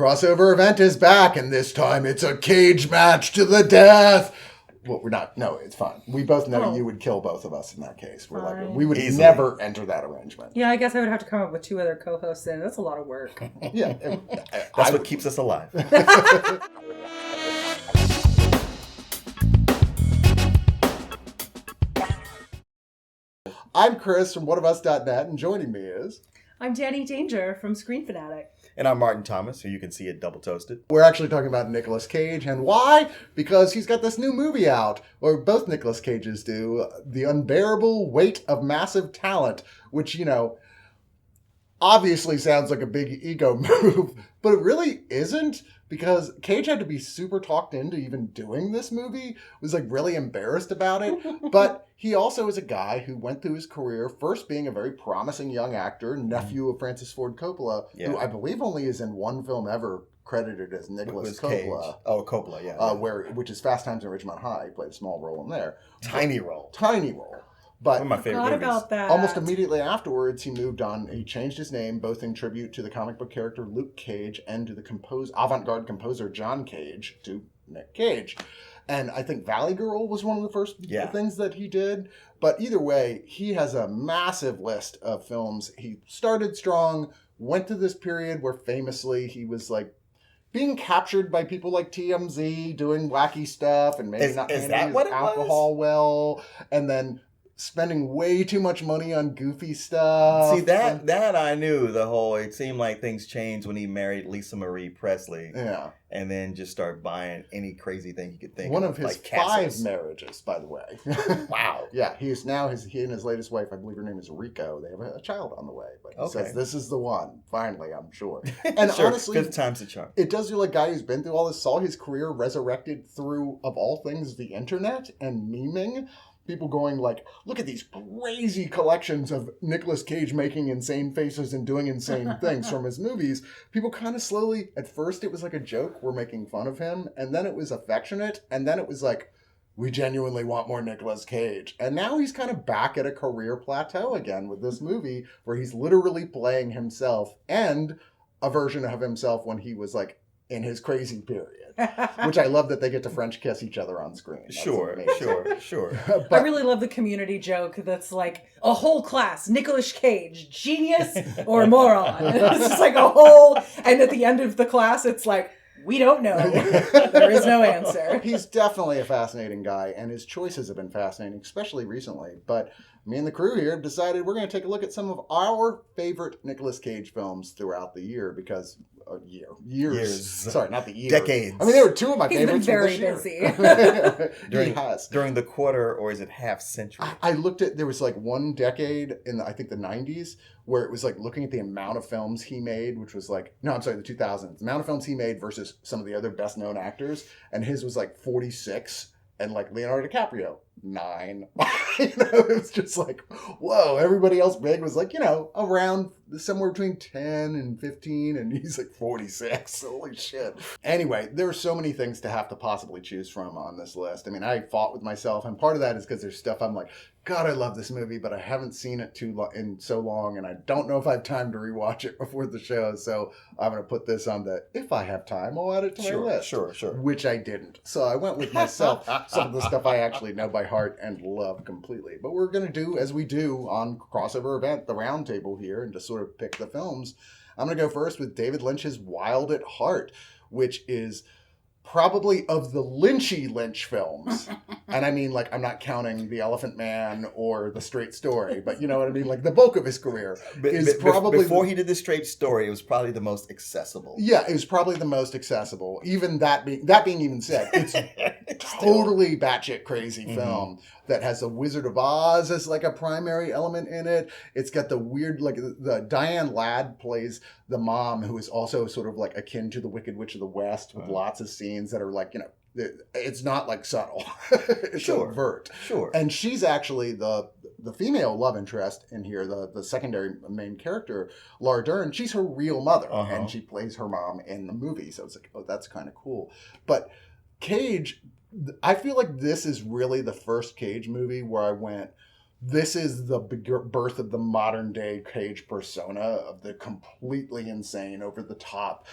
crossover event is back, and this time it's a cage match to the death. Well, we're not. No, it's fine. We both know you would kill both of us in that case. We're like, we would never enter that arrangement. Yeah, I guess I would have to come up with 2 other co-hosts, and that's a lot of work. Yeah. That's what keeps us alive. I'm Chris from oneofus.net, and joining me is... I'm Danni Danger from Screen Fanatic. And I'm Martin Thomas, who you can see at Double Toasted. We're actually talking about Nicolas Cage, and why? Because he's got this new movie out, or both Nicolas Cages do, The Unbearable Weight of Massive Talent, which, you know, obviously sounds like a big ego move, but it really isn't, because Cage had to be super talked into even doing this movie, was like really embarrassed about it, but he also is a guy who went through his career first being a very promising young actor, nephew of Francis Ford Coppola, who I believe only is in one film ever credited as Nicholas Coppola. Cage. Oh, Coppola, yeah. Which is Fast Times at Ridgemont High. He played a small role in there. Tiny role. But one of my favorite movies. About that. Almost immediately afterwards, he moved on. He changed his name, both in tribute to the comic book character Luke Cage and to the avant-garde composer John Cage, to Nick Cage. And I think Valley Girl was one of the first things that he did. But either way, he has a massive list of films. He started strong, went to this period where famously he was like being captured by people like TMZ, doing wacky stuff, and maybe not handling his alcohol well, and then spending way too much money on goofy stuff. See, that I knew it seemed like things changed when he married Lisa Marie Presley. Yeah. And then just start buying any crazy thing he could think of. One of his like 5 marriages, by the way. Wow. Yeah, he and his latest wife, I believe her name is Rico. They have a child on the way. But he says, this is the one, finally, I'm sure. And honestly, good times to charm. It does feel like a guy who's been through all this, saw his career resurrected through, of all things, the internet and memeing. People going like, look at these crazy collections of Nicolas Cage making insane faces and doing insane things from his movies. People kind of slowly, at first it was like a joke, we're making fun of him. And then it was affectionate. And then it was like, we genuinely want more Nicolas Cage. And now he's kind of back at a career plateau again with this movie where he's literally playing himself and a version of himself when he was like in his crazy period. Which I love that they get to French kiss each other on screen. That's sure. But I really love the community joke that's like a whole class, Nicolas Cage, genius or moron. It's just like a whole, and at the end of the class, it's like, we don't know. There is no answer. He's definitely a fascinating guy, and his choices have been fascinating, especially recently. But me and the crew here have decided we're going to take a look at some of our favorite Nicolas Cage films throughout the year, because years. Sorry, not the year. Decades. I mean, there were 2 of my favorites. He's been very busy. During the quarter, or is it half century? I looked at, there was like one decade in I think the 90s where it was like looking at the amount of films he made, which was like, no, I'm sorry, the 2000s. The amount of films he made versus some of the other best known actors. And his was like 46. And like Leonardo DiCaprio, 9. It was just like, whoa, everybody else big was like, around somewhere between 10 and 15, and he's like 46. Holy shit. Anyway, there are so many things to have to possibly choose from on this list. I mean, I fought with myself, and part of that is because there's stuff I'm like, God, I love this movie, but I haven't seen it in so long, and I don't know if I have time to rewatch it before the show, so I'm going to put this on if I have time, I'll add it to my list. Sure. Which I didn't. So I went with myself, some of the stuff I actually know by heart and love completely. But we're going to do, as we do on Crossover Event, the round table here, and just sort of pick the films. I'm going to go first with David Lynch's Wild at Heart, which is probably of the Lynchy Lynch films. And I mean, like, I'm not counting The Elephant Man or The Straight Story, but you know what I mean? Like, the bulk of his career is probably... Before he did The Straight Story, it was probably the most accessible. Yeah, it was probably the most accessible. Even that being even said, it's totally batshit crazy film that has the Wizard of Oz as like a primary element in it. It's got the weird, like, the Diane Ladd plays the mom, who is also sort of like akin to the Wicked Witch of the West, with lots of scenes that are like, it's not like subtle. It's overt. Sure. And she's actually the female love interest in here, the secondary main character, Laura Dern. She's her real mother, and she plays her mom in the movie. So it's like, oh, that's kind of cool. But Cage, I feel like this is really the first Cage movie where I went, this is the birth of the modern day Cage persona of the completely insane, over the top,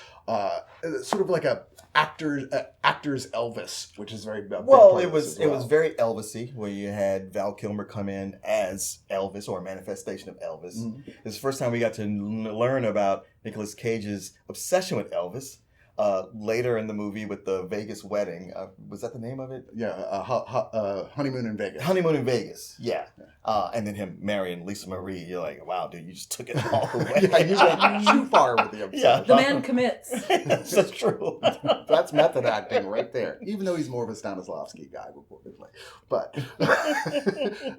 sort of like a actor's Elvis, which is very well. It was very Elvis-y, where you had Val Kilmer come in as Elvis, or a manifestation of Elvis. Mm-hmm. This is the first time we got to learn about Nicolas Cage's obsession with Elvis. Later in the movie with the Vegas wedding. Was that the name of it? Yeah, Honeymoon in Vegas. Honeymoon in Vegas, yeah. And then him marrying Lisa Marie. You're like, wow, dude, you just took it all the way. Yeah, you went too far with the episode. Yeah. The man commits. That's true. That's method acting right there. Even though he's more of a Stanislavski guy, reportedly. But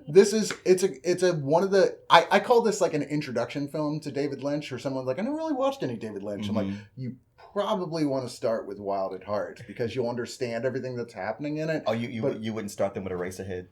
it's one of the, I call this like an introduction film to David Lynch, or someone's like, I never really watched any David Lynch. Mm-hmm. I'm like, you probably want to start with Wild at Heart, because you'll understand everything that's happening in it. Oh, you wouldn't start them with Eraserhead?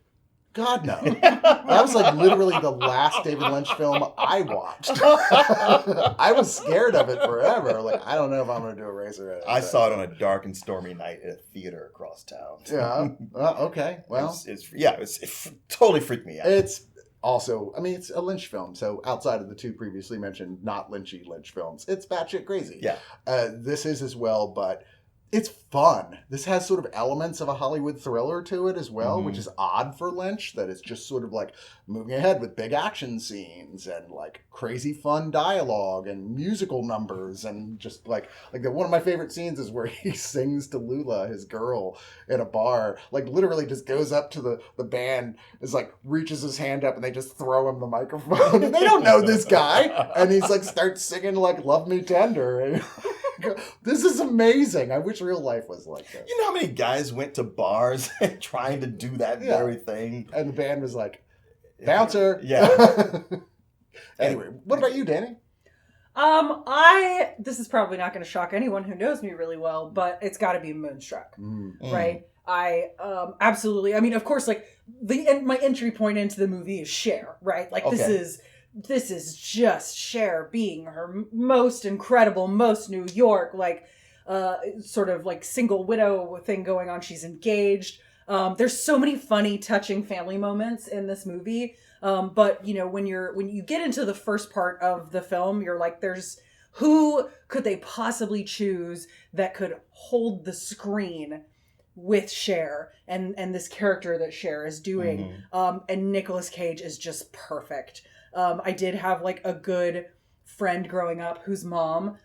God, no. That was like literally the last David Lynch film I watched. I was scared of it forever. Like, I don't know if I'm going to do Eraserhead. I saw it on a dark and stormy night at a theater across town. Yeah. Okay. Well, it totally freaked me out. It's also, I mean, it's a Lynch film, so outside of the two previously mentioned not Lynchy Lynch films, it's batshit crazy. Yeah. This is as well, but it's fun. This has sort of elements of a Hollywood thriller to it as well, which is odd for Lynch, that it's just sort of like moving ahead with big action scenes and like crazy fun dialogue and musical numbers, and just like one of my favorite scenes is where he sings to Lula, his girl, in a bar, like literally just goes up to the band, is like reaches his hand up and they just throw him the microphone and they don't know this guy, and he's like starts singing like Love Me Tender, and this is amazing. I wish real life was like this. You know how many guys went to bars trying to do that very thing? And the band was like, bouncer. Yeah. Anyway, what about you, Danny? This is probably not going to shock anyone who knows me really well, but it's got to be Moonstruck, right? I absolutely. I mean, of course, like my entry point into the movie is Cher, right? Like this is just Cher being her most incredible, most New York, like sort of like single widow thing going on. She's engaged. There's so many funny, touching family moments in this movie. But you know, when you get into the first part of the film, you're like, who could they possibly choose that could hold the screen with Cher and this character that Cher is doing? And Nicolas Cage is just perfect. I did have like a good friend growing up whose mom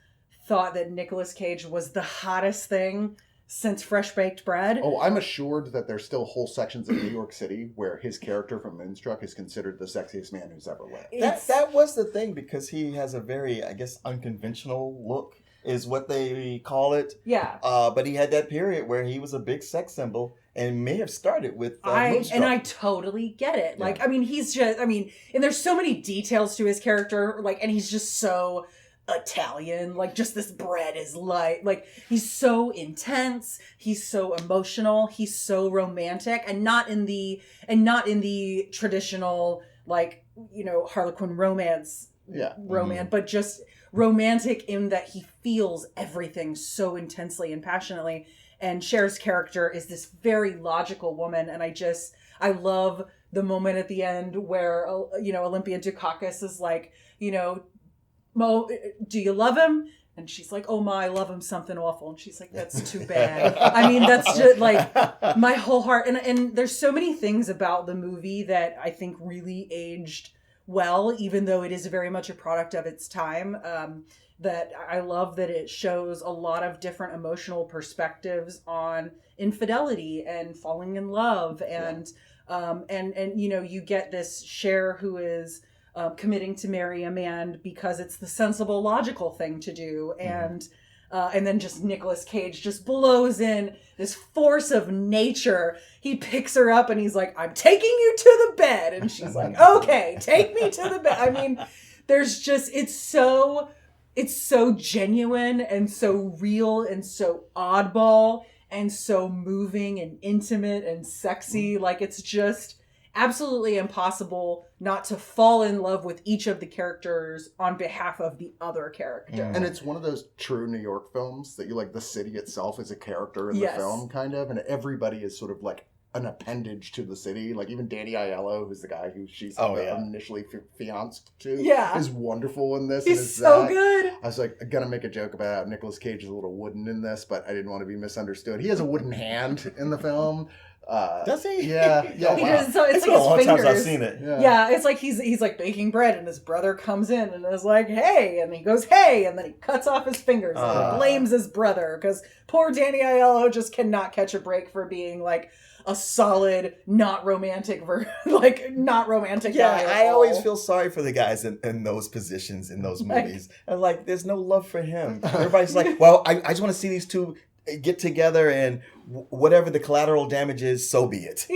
thought that Nicolas Cage was the hottest thing since Fresh Baked Bread. Oh, I'm assured that there's still whole sections of New York City where his character from Moonstruck is considered the sexiest man who's ever lived. That was the thing, because he has a very, I guess, unconventional look, is what they call it. Yeah. But he had that period where he was a big sex symbol, and may have started with Moonstruck. And I totally get it. Like, yeah. I mean, and there's so many details to his character, like, and he's just so Italian, like just this bread is like he's so intense, he's so emotional, he's so romantic, and not in the traditional, like, you know, Harlequin romance, but just romantic in that he feels everything so intensely and passionately. And Cher's character is this very logical woman, and I love the moment at the end where, you know, Olympia Dukakis is like, you know, Mo, do you love him? And she's like, oh my, I love him something awful. And she's like, that's too bad. I mean, that's just like my whole heart. And there's so many things about the movie that I think really aged well, even though it is very much a product of its time. That I love that it shows a lot of different emotional perspectives on infidelity and falling in love. And you know, you get this Cher who is committing to marry a man because it's the sensible, logical thing to do, and then just Nicolas Cage just blows in this force of nature. He picks her up and he's like, "I'm taking you to the bed," and she's like, "Okay, take me to the bed." I mean, there's just it's so genuine and so real and so oddball and so moving and intimate and sexy. Like, it's just absolutely impossible not to fall in love with each of the characters on behalf of the other character. And it's one of those true New York films that you like, the city itself is a character in the film, kind of, and everybody is sort of like an appendage to the city. Like even Danny Aiello, who's the guy who she's initially fianced to, is wonderful in this. He's so good. I was like, I'm gonna make a joke about Nicolas Cage is a little wooden in this, but I didn't want to be misunderstood. He has a wooden hand in the film. Does he? Yeah. Because so it's been like a long his time fingers. since I've seen it. Yeah, it's like he's like baking bread, and his brother comes in and is like, "Hey," and he goes, "Hey," and then he cuts off his fingers and he blames his brother because poor Danny Aiello just cannot catch a break for being like a solid, not romantic guy. I always feel sorry for the guys in those positions in those movies. And like, there's no love for him. Everybody's like, well, I just want to see these two get together, and whatever the collateral damage is, so be it.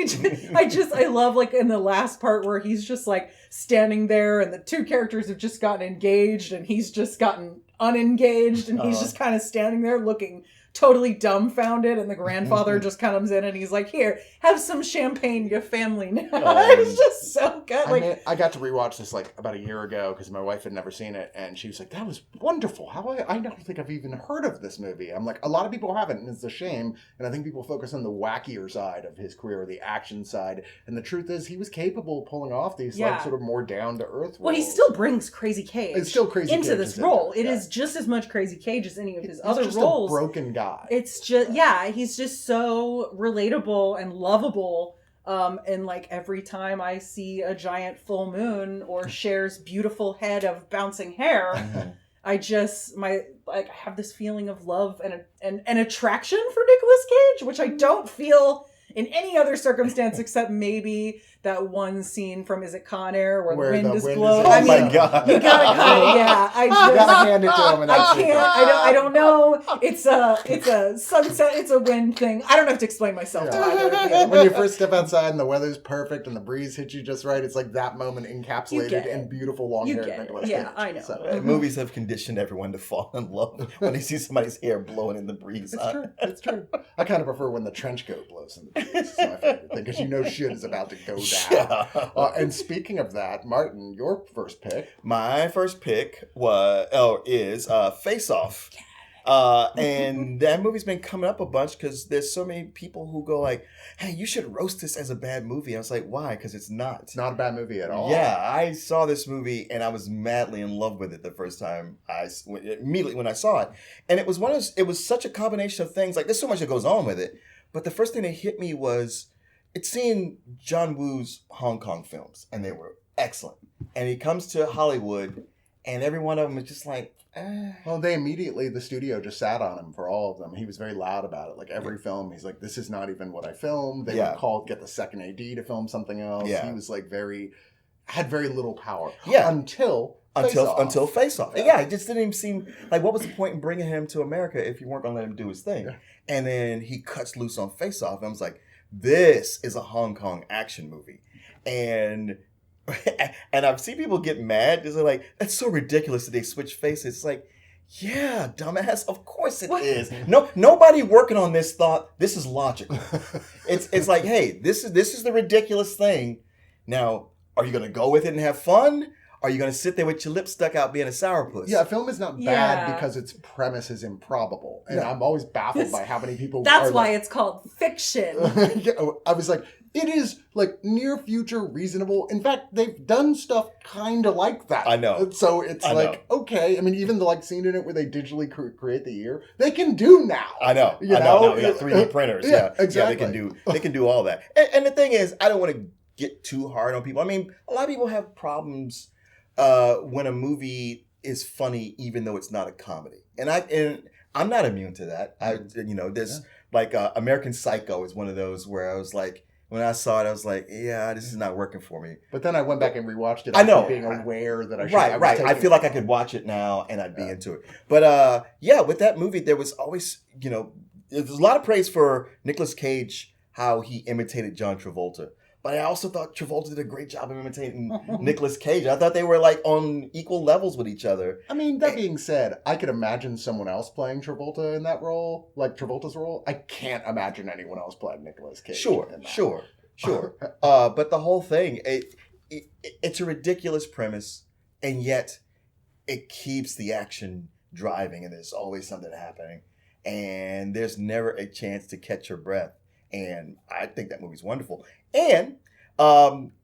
I love like in the last part where he's just like standing there and the two characters have just gotten engaged and he's just gotten unengaged and he's just kind of standing there looking totally dumbfounded, and the grandfather just comes in and he's like, "Here, have some champagne, your family now." It's just so good. I got to rewatch this like about a year ago because my wife had never seen it, and she was like, "That was wonderful. I don't think I've even heard of this movie." I'm like, a lot of people haven't, and it's a shame. And I think people focus on the wackier side of his career, the action side. And the truth is, he was capable of pulling off these like sort of more down to earth. Well, he still brings Crazy Cage. It's still Crazy into Cage this role. It is just as much Crazy Cage as any of his other just roles. A broken guy. It's just he's just so relatable and lovable. And like every time I see a giant full moon or Cher's beautiful head of bouncing hair, I have this feeling of love and attraction for Nicolas Cage, which I don't feel in any other circumstance except maybe that one scene from Is It Con Air where the wind is blowing. Oh my God! You gotta kind of I gotta hand it to him. I can't. I don't know. It's a sunset. It's a wind thing. I don't have to explain myself to either of you. When you first step outside and the weather's perfect and the breeze hits you just right, it's like that moment encapsulated in beautiful long-haired Nicolas Cage. Yeah, I know. So. Movies have conditioned everyone to fall in love when they see somebody's hair blowing in the breeze. It's true. I kind of prefer when the trench coat blows in the breeze. It's my favorite thing because you know shit is about to go down. Yeah. And speaking of that, Martin, your first pick. My first pick is Face Off. And that movie's been coming up a bunch because there's so many people who go like, "Hey, you should roast this as a bad movie." I was like, why? Because it's not. It's not a bad movie at all. Yeah, I saw this movie and I was madly in love with it the first time immediately when I saw it. And it was such a combination of things. Like, there's so much that goes on with it. But the first thing that hit me was it's seeing John Woo's Hong Kong films, and they were excellent. And he comes to Hollywood, and every one of them is just like, Well, the studio just sat on him for all of them. He was very loud about it. Like every film, he's like, "This is not even what I filmed." They would get the second AD to film something else. Yeah. He was like had very little power. Yeah. Until Face Off. Yeah, it just didn't even seem like, what was the point in bringing him to America if you weren't going to let him do his thing? Yeah. And then he cuts loose on Face Off, and I was like, this is a Hong Kong action movie. And I've seen people get mad. They're like, that's so ridiculous that they switch faces. It's like, yeah, dumbass, of course it is. No, nobody working on this thought this is logical. It's like, hey, this is the ridiculous thing. Now, are you gonna go with it and have fun? Are you going to sit there with your lips stuck out being a sourpuss? Yeah, a film is not bad because its premise is improbable. And I'm always baffled by how many people That's why it's called fiction. I was like, it is like near future reasonable. In fact, they've done stuff kind of like that. I know. So it's okay. I mean, even the scene in it where they digitally create the ear, they can do now. I know. You know? Now we got 3D printers. Yeah, exactly. Yeah, they can do all that. And the thing is, I don't want to get too hard on people. I mean, a lot of people have problems when a movie is funny, even though it's not a comedy, and I'm not immune to that. American Psycho is one of those where I was like, when I saw it, I was like, yeah, this is not working for me. But then I went back and rewatched it. I know, being aware that I should. Right. I feel like I could watch it now and I'd be into it. But with that movie, there was always, there's a lot of praise for Nicolas Cage, how he imitated John Travolta. But I also thought Travolta did a great job of imitating Nicolas Cage. I thought they were like on equal levels with each other. I mean, that being said, I could imagine someone else playing Travolta in that role, like Travolta's role. I can't imagine anyone else playing Nicolas Cage. Sure. But the whole thing, it's a ridiculous premise, and yet it keeps the action driving, and there's always something happening, and there's never a chance to catch your breath. And I think that movie's wonderful. And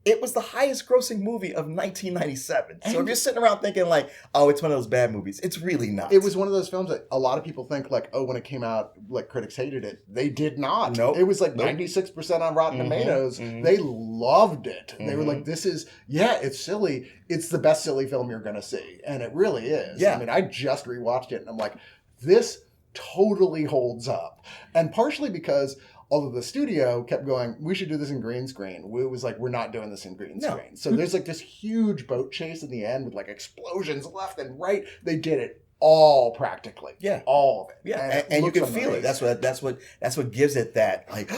it was the highest grossing movie of 1997. So if you're sitting around thinking like, oh, it's one of those bad movies, it's really not. It was one of those films that a lot of people think like, oh, when it came out, like critics hated it. They did not. Nope. It was like 96% on Rotten Tomatoes. They loved it. They were like, this is, it's silly. It's the best silly film you're going to see. And it really is. Yeah. I mean, I just rewatched it and I'm like, this totally holds up. And partially because although the studio kept going, we should do this in green screen. It was like, we're not doing this in green screen. So there's like this huge boat chase in the end with like explosions left and right. They did it all practically. Yeah. All of it. Yeah. And you can amazing. feel it. That's what gives it that, like,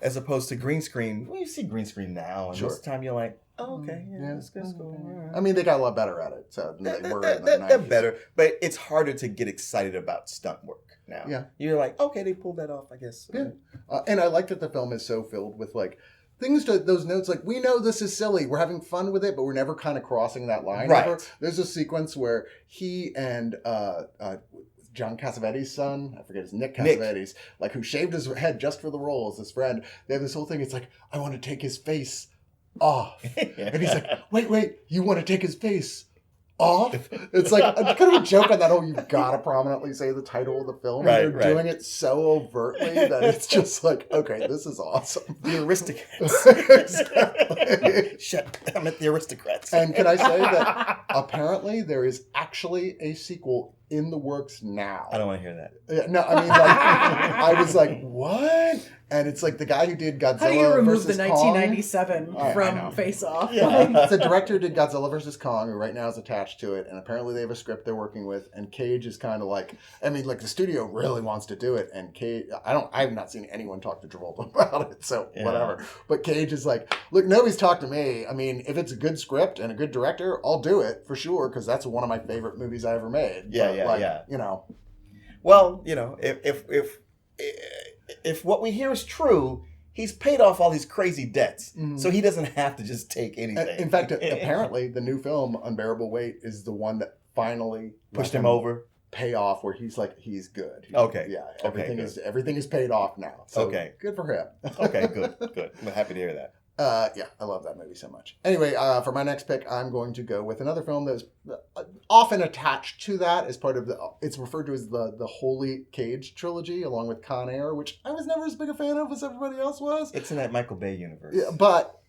as opposed to green screen. Well, you see green screen now, and most of the time you're like, oh, okay, that's good. I mean, they got a lot lot better at it. So than they were in the 90s. They're better, but it's harder to get excited about stunt work now. Yeah. You're like, okay, they pulled that off, I guess. Yeah. And I like that the film is so filled with like things to those notes like, we know this is silly, we're having fun with it, but we're never kind of crossing that line. Right. Ever. There's a sequence where he and John Cassavetes' son, I forget his Nick Cassavetes, like who shaved his head just for the role as his friend. They have this whole thing. It's like, I want to take his face off. And he's like, wait, you want to take his face off? It's like kind of a joke on that whole, you've got to prominently say the title of the film. Right, and they're doing it so overtly that it's just like, okay, this is awesome. The aristocrats. Exactly. Shut, I'm at the aristocrats. And can I say that apparently there is actually a sequel in the works now. I don't want to hear that. No, I mean, like, I was like, what? And it's like the guy who did Godzilla. How do you remove versus the Kong. 1997 from Face Off? Yeah. It's the director who did Godzilla versus Kong, who right now is attached to it, and apparently they have a script they're working with. And Cage is kind of like, I mean, like the studio really wants to do it, and Cage, I have not seen anyone talk to Travolta about it, so whatever. But Cage is like, look, nobody's talked to me. I mean, if it's a good script and a good director, I'll do it for sure, because that's one of my favorite movies I ever made. You know. Well, you know, if what we hear is true, he's paid off all these crazy debts, so he doesn't have to just take anything. In fact, apparently, the new film Unbearable Weight is the one that finally pushed him over. Pay off where he's like, he's good. Okay. Yeah. Everything is paid off now. So good for him. Okay. Good. I'm happy to hear that. I love that movie so much. Anyway, for my next pick, I'm going to go with another film that's often attached to that as part of it's referred to as the Holy Cage trilogy, along with Con Air, which I was never as big a fan of as everybody else was. It's in that Michael Bay universe. Yeah, but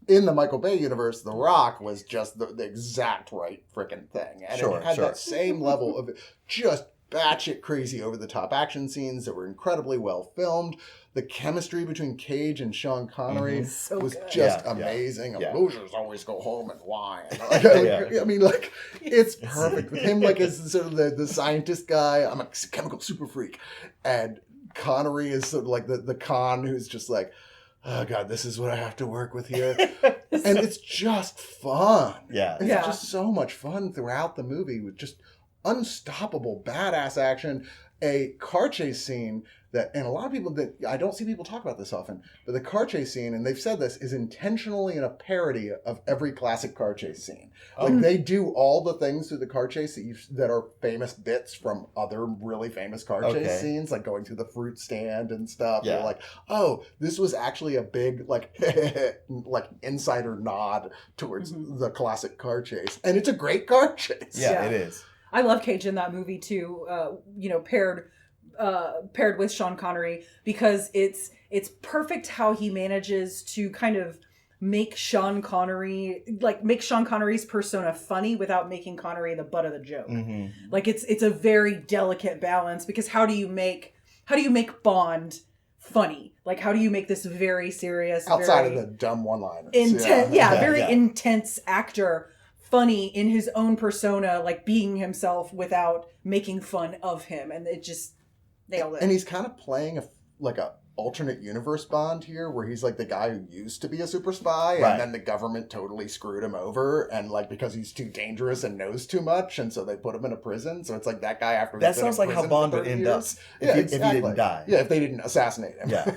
in the Michael Bay universe, The Rock was just the exact right freaking thing. And it had that same level of just batshit crazy over the top action scenes that were incredibly well filmed. The chemistry between Cage and Sean Connery was just amazing. Losers always go home and whine. I mean, like, it's perfect. With him, like, as sort of the scientist guy, I'm a chemical super freak. And Connery is sort of like the con who's just like, oh, God, this is what I have to work with here. And it's just fun. Yeah. It's just so much fun throughout the movie with just unstoppable, badass action. A car chase scene that, and a lot of people that I don't see people talk about this often, but the car chase scene, and they've said this, is intentionally in a parody of every classic car chase scene. Like they do all the things through the car chase that are famous bits from other really famous car chase scenes, like going through the fruit stand and stuff. Yeah. You're like, oh, this was actually a big like insider nod towards the classic car chase, and it's a great car chase. Yeah, it is. I love Cage in that movie too. Paired with Sean Connery, because it's perfect how he manages to kind of make Sean Connery's persona funny without making Connery the butt of the joke. Like it's a very delicate balance, because how do you make Bond funny? Like, how do you make this very serious, outside of the dumb one-liners, intense actor funny in his own persona, like being himself without making fun of him, and it just nailed it. And he's kind of playing a alternate universe Bond here, where he's like the guy who used to be a super spy, and then the government totally screwed him over, and like because he's too dangerous and knows too much, and so they put him in a prison. So it's like that guy after that sounds like how Bond would end up if he didn't die. Yeah, if they didn't assassinate him. Yeah,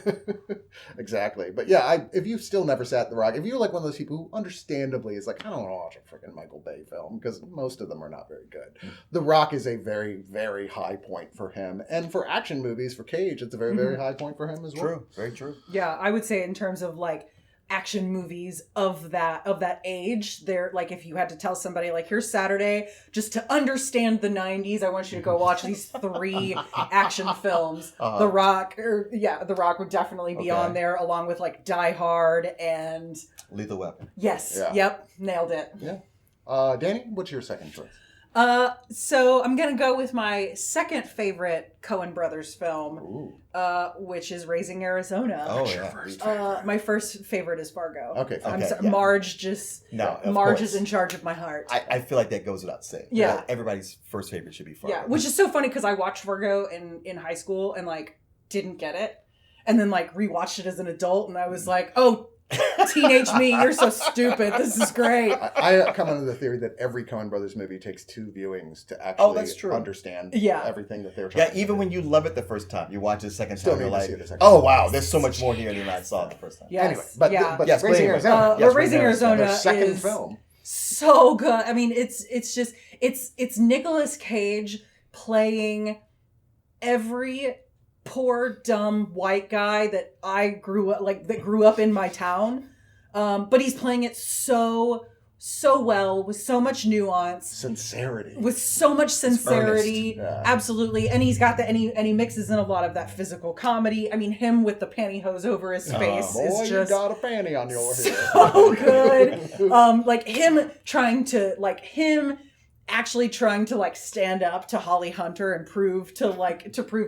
exactly. But yeah, if you've still never sat The Rock, if you're like one of those people who understandably is like, I don't want to watch a freaking Michael Bay film because most of them are not very good. The Rock is a very, very high point for him, and for action movies, for Cage, it's a very, very high point for him as as well. True, very true. Yeah, I would say in terms of like action movies of that age, they're like, if you had to tell somebody like, here's Saturday just to understand the 90s, I want you to go watch these 3 action films. The Rock would definitely be on there, along with like Die Hard and Lethal Weapon. Yes. Yeah. Yep. Nailed it. Yeah. Danny, what's your second choice? So I'm gonna go with my second favorite Coen Brothers film, which is Raising Arizona. Oh, What's your first favorite? My first favorite is Fargo. Okay. I'm sorry, Marge is in charge of my heart. I feel like that goes without saying. Yeah. Like, everybody's first favorite should be Fargo. Yeah, which is so funny because I watched Fargo in high school and like didn't get it, and then like rewatched it as an adult, and I was like, oh. Teenage me, you're so stupid. This is great. I come under the theory that every Coen Brothers movie takes 2 viewings to actually understand everything that they're trying to do. Even when you love it the first time, you watch it the second Still time, you're need to like, see it a second oh time. wow, there's so much more here than I saw the first time. Yes. Anyway, but Yes, Raising Arizona. Raising Arizona their second is film. So good. I mean, it's Nicolas Cage playing every poor dumb white guy that grew up in my town. But he's playing it so well, with so much nuance, sincerity, with so much sincerity, absolutely. And he's got and he mixes in a lot of that physical comedy. I mean, him with the pantyhose over his face is just you got a panty on your head. So good. Like him actually trying to like stand up to Holly Hunter and prove to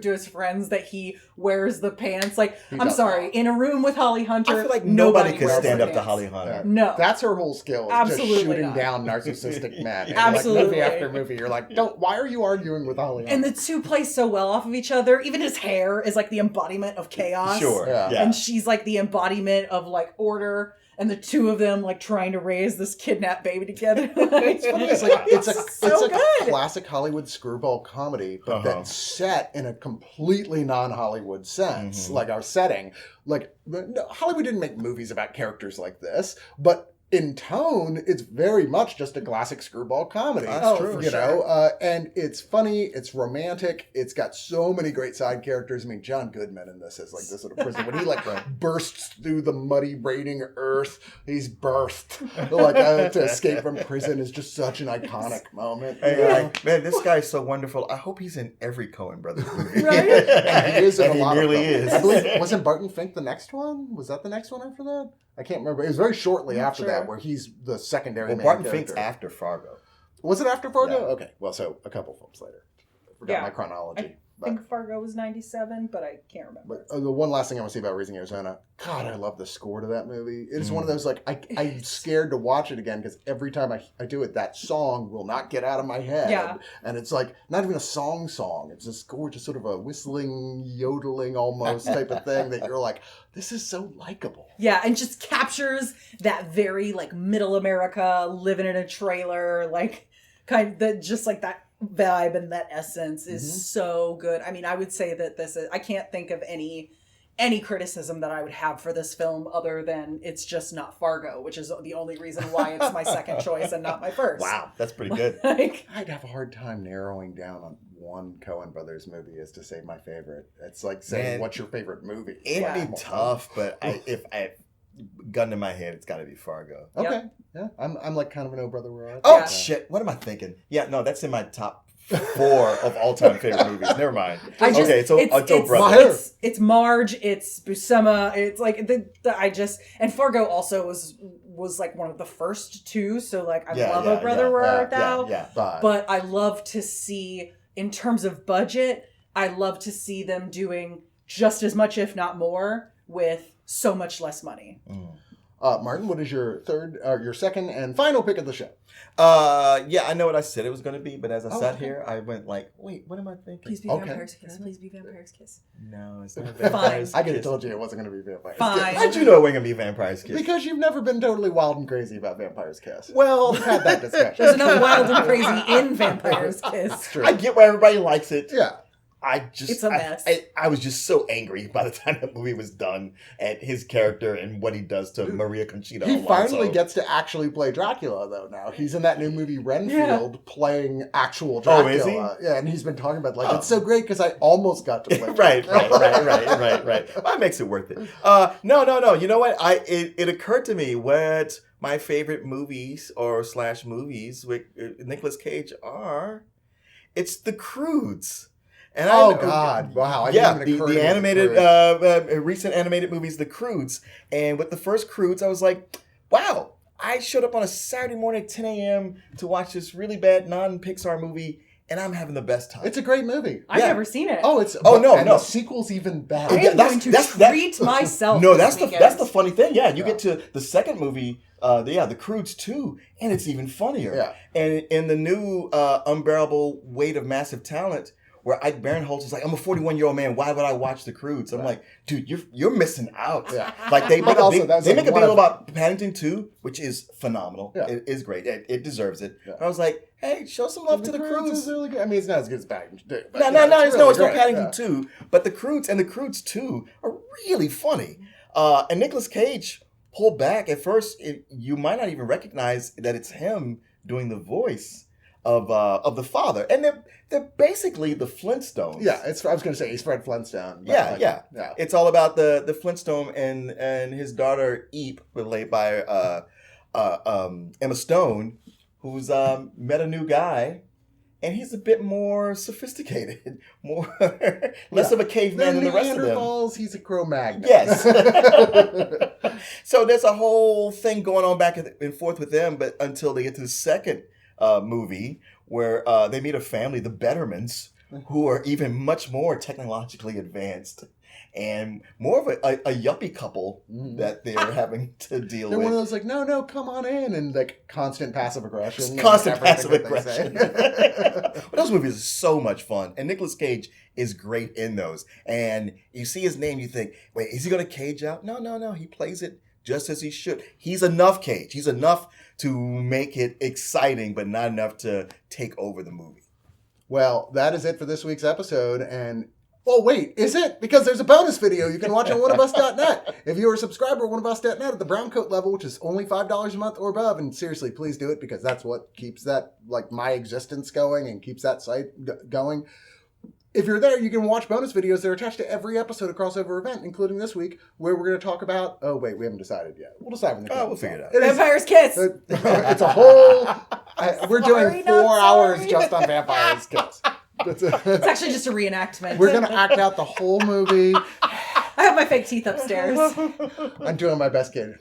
his friends that he wears the pants. Like, I'm sorry, in a room with Holly Hunter, I feel like nobody could wears stand the up to pants. Holly Hunter. No, that's her whole skill. Absolutely just shooting not. down narcissistic men. And Absolutely. like movie after movie, you're like, why are you arguing with Holly Hunter? And the two play so well off of each other. Even his hair is like the embodiment of chaos. Sure. Yeah. And she's like the embodiment of like order. And the two of them like trying to raise this kidnapped baby together. It's funny. It's a good. classic Hollywood screwball comedy, but that's set in a completely non-Hollywood sense. Like our setting, like Hollywood didn't make movies about characters like this, but in tone, it's very much just a classic screwball comedy. That's true. You know, and it's funny, it's romantic, it's got so many great side characters. I mean, John Goodman in this is like this little prison when he like bursts through the muddy, raining earth. He's birthed to escape from prison is just such an iconic moment. Hey, like, man, this guy's so wonderful. I hope he's in every Coen Brothers movie. Right? And he is in And a he lot really of them. is. I believe, wasn't Barton Fink the next one? Was that the next one after that? I can't remember. It was very shortly after that where he's the secondary Well, main Barton character. Fink's after Fargo. Was it after Fargo? Yeah. Okay. Well, so a couple films later. I forgot my chronology. I think Fargo was 97, but I can't remember. But the one last thing I want to say about Raising Arizona, God, I love the score to that movie. It is one of those, like, I'm scared to watch it again because every time I do it, that song will not get out of my head. Yeah. And it's like, not even a song. It's a score, just sort of a whistling, yodeling almost type of thing that you're like, this is so likable. Yeah, and just captures that very, like, middle America, living in a trailer, like, kind of just like that vibe and that essence is so good. I mean, I would say that I can't think of any criticism that I would have for this film other than it's just not Fargo, which is the only reason why it's my second choice and not my first. Wow, that's pretty good. Like, I'd have a hard time narrowing down on one Coen Brothers movie as to say my favorite. It's like saying, what's your favorite movie? It'd be tough, but if I gun to my head, it's got to be Fargo. Okay. Yep. Yeah. I'm like kind of an Oh Brother Where Art. Oh, Yeah. shit. What am I thinking? Yeah, no, that's in my top 4 of all-time favorite movies. Never mind. it's Oh Brother. it's Marge, it's Buscema, it's like and Fargo also was like one of the first two, so like I love Oh Brother Where Art Thou. But I love to see, in terms of budget, I love to see them doing just as much, if not more, with so much less money. Martin, what is your second and final pick of the show? I know what I said it was going to be, but as I sat here, I went like, wait, what am I thinking? Please be Vampire's Kiss. Please be Vampire's Kiss. No, it's not Vampire's Kiss. I could have told you it wasn't going to be Vampire's Fine. Kiss. How'd you know it wasn't going to be Vampire's Kiss? Because you've never been totally wild and crazy about Vampire's Kiss. Well, We've had that discussion. There's enough wild and crazy in Vampire's Kiss. True. I get why everybody likes it. Yeah. It's a mess. I was just so angry by the time the movie was done at his character and what he does to Maria Conchita He Alonso. finally gets to actually play Dracula, though, now. He's in that new movie, Renfield, playing actual Dracula. Oh, is he? Yeah, and he's been talking about, like, it's so great because I almost got to play right. Dracula. Well, that makes it worth it. No. You know what? It occurred to me what my favorite movies / movies with Nicolas Cage are. It's the Croods. And God! Wow! The animated, recent animated movies, The Croods, and with the first Croods, I was like, "Wow!" I showed up on a Saturday morning at 10 a.m. to watch this really bad non-Pixar movie, and I'm having the best time. It's a great movie. I've never seen it. No. The sequel's even better. I am going to treat myself. No, that's the funny thing. Yeah, you get to the second movie, the Croods 2, and it's even funnier. Yeah. And in the new Unbearable Weight of Massive Talent, where Ike Barinholtz is like, I'm a 41-year-old man. Why would I watch the Croods? I'm like, dude, you're missing out. Yeah. Like they make a big deal about Paddington 2, which is phenomenal. Yeah. It is great. It deserves it. Yeah. I was like, hey, show some love to the Croods. Is really good. I mean, it's not as good as Paddington 2. It's no Paddington 2. But the Croods and the Croods 2 are really funny. And Nicolas Cage pulled back. At first, you might not even recognize that it's him doing the voice of the father, and they're basically the Flintstones. Yeah, I was going to say he's Fred Flintstone. Yeah. It's all about the Flintstone and his daughter Eep, played by Emma Stone, who's met a new guy, and he's a bit more sophisticated, less of a caveman than the rest of them. He's a Cro-Magnon. Yes. So there's a whole thing going on back and forth with them, but until they get to the second movie where they meet a family, the Bettermans, who are even much more technologically advanced and more of a yuppie couple that they're having to deal with. They're one of those like, no, come on in, and like constant passive aggression. Constant passive aggression. But those movies are so much fun, and Nicolas Cage is great in those. And you see his name, you think, wait, is he going to Cage out? No, he plays it just as he should. He's enough Cage. He's enough to make it exciting, but not enough to take over the movie. Well, that is it for this week's episode. And, oh, wait, is it? Because there's a bonus video you can watch on oneofus.net. If you're a subscriber at oneofus.net at the brown coat level, which is only $5 a month or above, and seriously, please do it, because that's what keeps that, like, my existence going and keeps that site going. If you're there, you can watch bonus videos that are attached to every episode of Crossover Event, including this week, where we're going to talk about... Oh, wait, we haven't decided yet. We'll decide when the we'll figure it out. Vampire's Kiss! It's a whole... we're doing 4 hours just on Vampire's Kiss. It's actually just a reenactment. We're going to act out the whole movie. I have my fake teeth upstairs. I'm doing my best, kid.